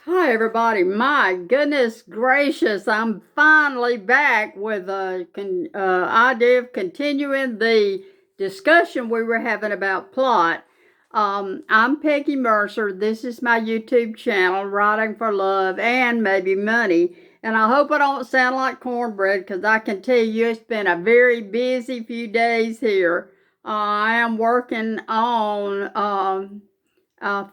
Hi, everybody. My goodness gracious, I'm finally back with a idea of continuing the discussion we were having about plot. I'm Peggy Mercer. This is my YouTube channel, Writing for Love and Maybe Money. And I hope I don't sound like cornbread because I can tell you it's been a very busy few days here. I am working on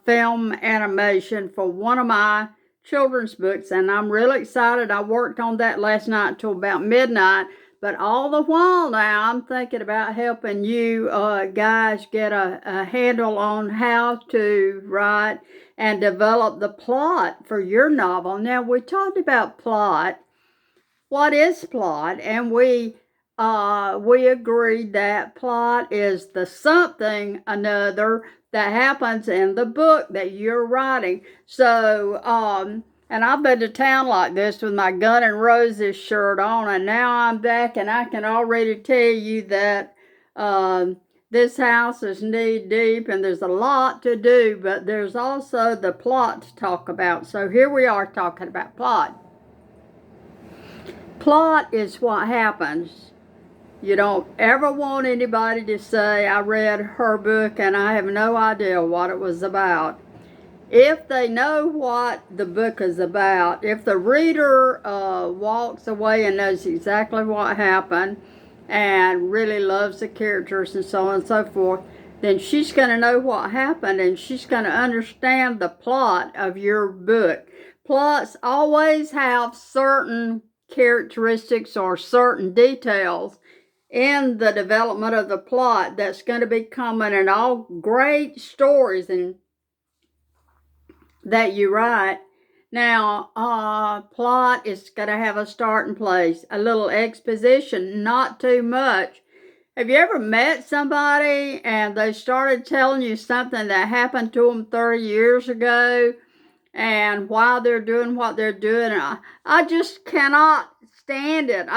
film animation for one of my children's books, and I'm really excited. I worked on that last night until about midnight, but all the while now I'm thinking about helping you guys get a handle on how to write and develop the plot for your novel. Now, we talked about plot. What is plot? And we agreed that plot is the something another that happens in the book that you're writing. So, and I've been to town like this with my Gun and Roses shirt on, and now I'm back, and I can already tell you that this house is knee deep, and there's a lot to do, but there's also the plot to talk about. So here we are talking about plot. Plot is what happens. You don't ever want anybody to say, I read her book and I have no idea what it was about. If they know what the book is about, if the reader walks away and knows exactly what happened and really loves the characters and so on and so forth, then she's going to know what happened and she's going to understand the plot of your book. Plots always have certain characteristics or certain details in the development of the plot that's going to be common in all great stories and that you write. Now, plot is going to have a starting place, a little exposition, not too much. Have you ever met somebody and they started telling you something that happened to them 30 years ago, and while they're doing what they're doing, I just cannot stand it.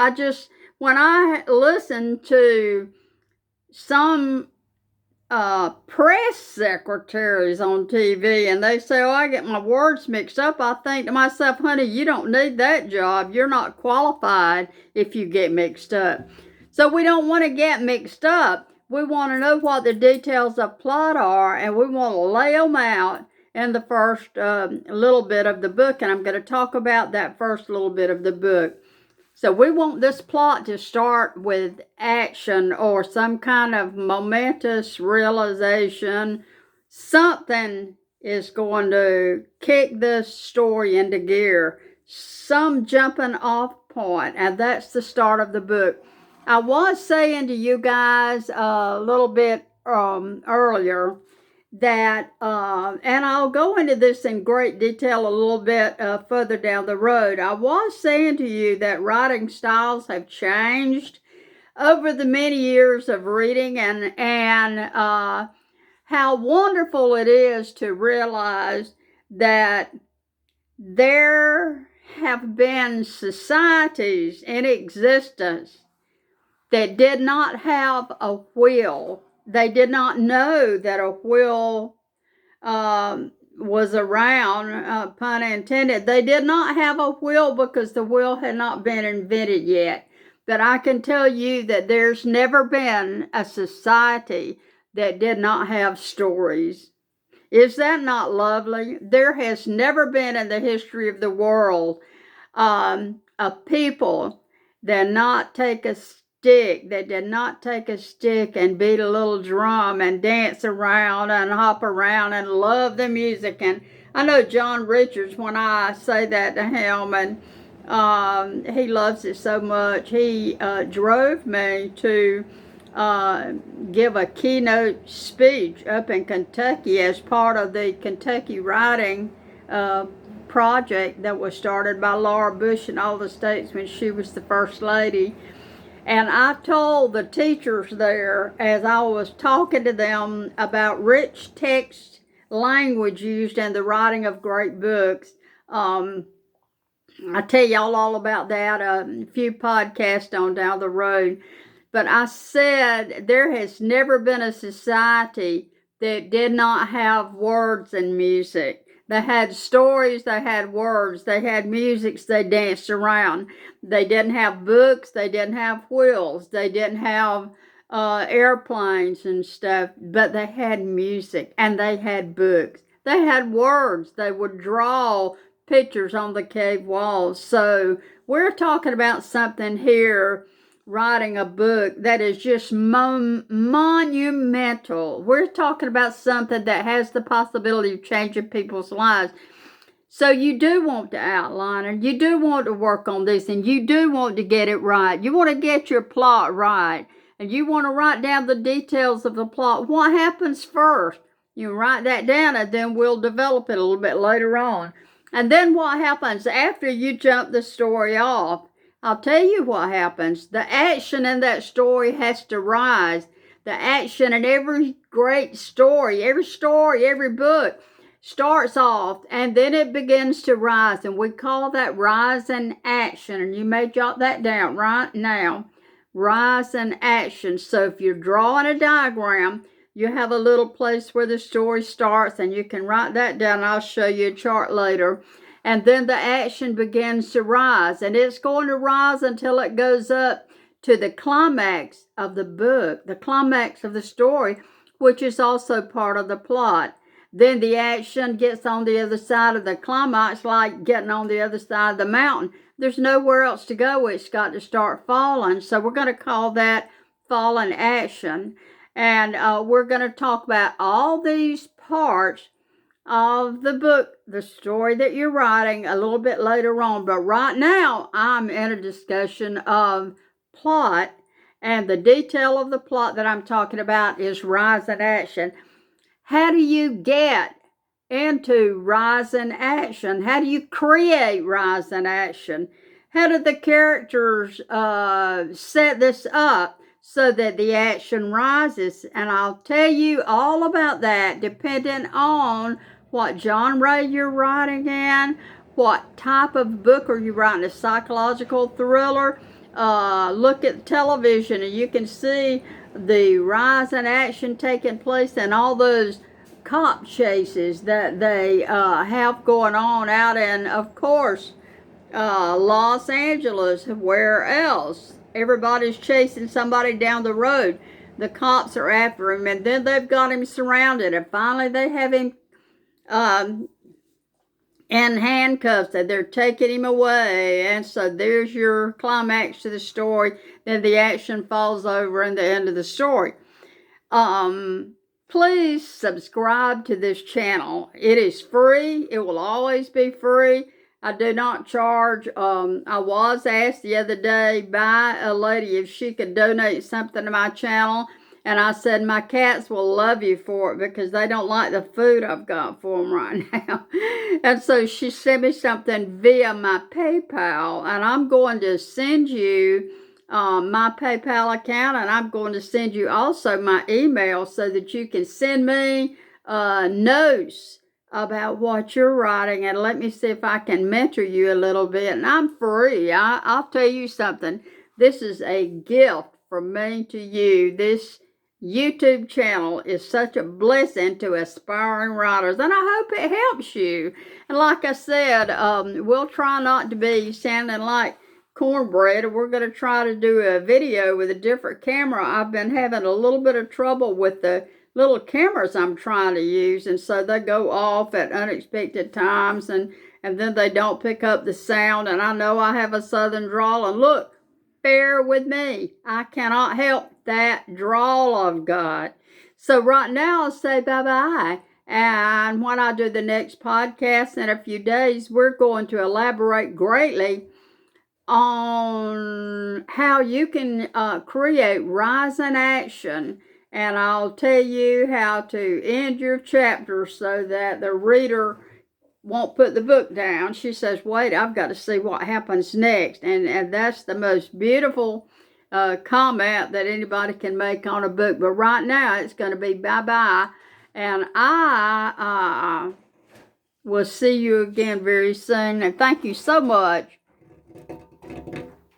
When I listen to some press secretaries on TV and they say, oh, I get my words mixed up, I think to myself, honey, you don't need that job. You're not qualified if you get mixed up. So we don't want to get mixed up. We want to know what the details of plot are, and we want to lay them out in the first little bit of the book, and I'm going to talk about that first little bit of the book. So we want this plot to start with action or some kind of momentous realization. Something is going to kick this story into gear. Some jumping off point, and that's the start of the book. I was saying to you guys a little bit earlier that, and I'll go into this in great detail a little bit further down the road. I was saying to you that writing styles have changed over the many years of reading, and how wonderful it is to realize that there have been societies in existence that did not have a wheel. They did not know that a wheel was around, pun intended. They did not have a wheel because the wheel had not been invented yet. But I can tell you that there's never been a society that did not have stories. Is that not lovely? There has never been in the history of the world a people that not take a stick, that did not take a stick and beat a little drum and dance around and hop around and love the music. And I know John Richards, when I say that to him, and he loves it so much, he drove me to give a keynote speech up in Kentucky as part of the Kentucky Writing project that was started by Laura Bush and all the states when she was the First Lady. And I told the teachers there, as I was talking to them about rich text language used in the writing of great books, I'll tell y'all all about that a few podcasts on down the road. But I said there has never been a society that did not have words and music. They had stories, they had words, they had music, they danced around. They didn't have books, they didn't have wheels, they didn't have airplanes and stuff, but they had music and they had books. They had words. They would draw pictures on the cave walls. So we're talking about something here, writing a book that is just monumental. We're talking about something that has the possibility of changing people's lives. So you do want to outline and you do want to work on this and you do want to get it right. You want to get your plot right and you want to write down the details of the plot. What happens first? You write that down and then we'll develop it a little bit later on. And then what happens after you jump the story off? I'll tell you what happens. The action in that story has to rise. The action in every great story, every book starts off and then it begins to rise, and we call that rise and action. And you may jot that down right now. Rise and action. So if you're drawing a diagram, you have a little place where the story starts and you can write that down. I'll show you a chart later. And then the action begins to rise, and it's going to rise until it goes up to the climax of the book, the climax of the story, which is also part of the plot. Then the action gets on the other side of the climax, like getting on the other side of the mountain. There's nowhere else to go. It's got to start falling. So we're going to call that fallen action. And we're going to talk about all these parts of the book, the story that you're writing, a little bit later on. But right now, I'm in a discussion of plot. And the detail of the plot that I'm talking about is rise and action. How do you get into rise and action? How do you create rise and action? How did the characters set this up so that the action rises? And I'll tell you all about that depending on what genre you're writing in, what type of book are you writing, a psychological thriller. Look at television and you can see the rise in action taking place and all those cop chases that they have going on out in, of course, Los Angeles. Where else? Everybody's chasing somebody down the road. The cops are after him, and then they've got him surrounded, and finally they have him in handcuffs, and they're taking him away. And so there's your climax to the story. Then the action falls over in the end of the story. Please subscribe to this channel. It is free. It will always be free. I do not charge. I was asked the other day by a lady if she could donate something to my channel. And I said, my cats will love you for it because they don't like the food I've got for them right now. And so she sent me something via my PayPal. And I'm going to send you my PayPal account. And I'm going to send you also my email so that you can send me notes about what you're writing. And let me see if I can mentor you a little bit. And I'm free. I'll tell you something. This is a gift from me to you. This YouTube channel is such a blessing to aspiring writers, and I hope it helps you. And like I said, we'll try not to be sounding like cornbread. We're going to try to do a video with a different camera. I've been having a little bit of trouble with the little cameras I'm trying to use, and so they go off at unexpected times, and then they don't pick up the sound. And I know I have a southern drawl, and look, bear with me. I cannot help that drawl I've got. So right now I'll say bye-bye. And when I do the next podcast in a few days, we're going to elaborate greatly on how you can create rise and action. And I'll tell you how to end your chapter so that the reader won't put the book down. She says, wait, I've got to see what happens next. And that's the most beautiful comment that anybody can make on a book. But right now, it's going to be bye-bye. And I will see you again very soon. And thank you so much